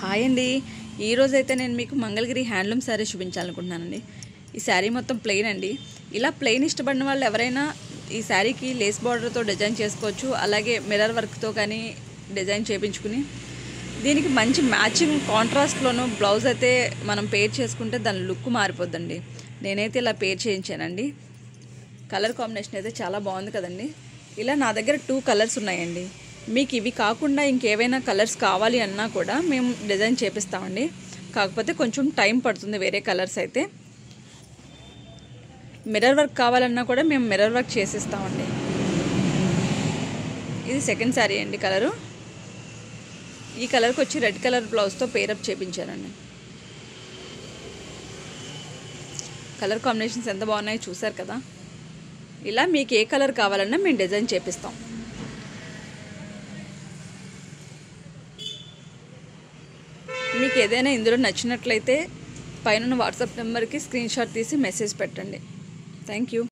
Hi అండి. ఈరోజైతే నేను మీకు మంగళగిరి హ్యాండ్లూమ్ శారీ చూపించాలనుకుంటున్నానండి. ఈ శారీ మొత్తం ప్లెయిన్ అండి. ఇలా ప్లెయిన్ ఇష్టపడిన వాళ్ళు ఎవరైనా ఈ శారీకి లేస్ బార్డర్తో డిజైన్ చేసుకోవచ్చు. అలాగే మిర్రర్ వర్క్తో కానీ డిజైన్ చేయించుకుని దీనికి మంచి మ్యాచింగ్ కాంట్రాస్ట్లోనూ బ్లౌజ్ అయితే మనం పేర్ చేసుకుంటే దాని లుక్ మారిపోద్దండి. నేనైతే ఇలా పేర్ చేయించానండి. కలర్ కాంబినేషన్ అయితే చాలా బాగుంది కదండి. ఇలా నా దగ్గర 2 కలర్స్ ఉన్నాయండి. మీకు ఇవి కాకుండా ఇంకేవైనా కలర్స్ కావాలి అన్నా కూడా మేము డిజైన్ చేపిస్తామండి. కాకపోతే కొంచెం టైం పడుతుంది. వేరే కలర్స్ అయితే మిర్రర్ వర్క్ కావాలన్నా కూడా మేము మిర్రర్ వర్క్ చేసిస్తామండి. ఇది సెకండ్ శారీ అండి. కలరు ఈ కలర్కి వచ్చి రెడ్ కలర్ బ్లౌజ్తో పేరప్ చేయించానండి. కలర్ కాంబినేషన్స్ ఎంత బాగున్నాయో చూసారు కదా. ఇలా మీకు ఏ కలర్ కావాలన్నా మేము డిజైన్ చేపిస్తాం. మీకు ఏదైనా ఇందులో నచ్చినట్లయితే పైన వాట్సాప్ నెంబర్కి స్క్రీన్ షాట్ తీసి మెసేజ్ పెట్టండి. Thank you.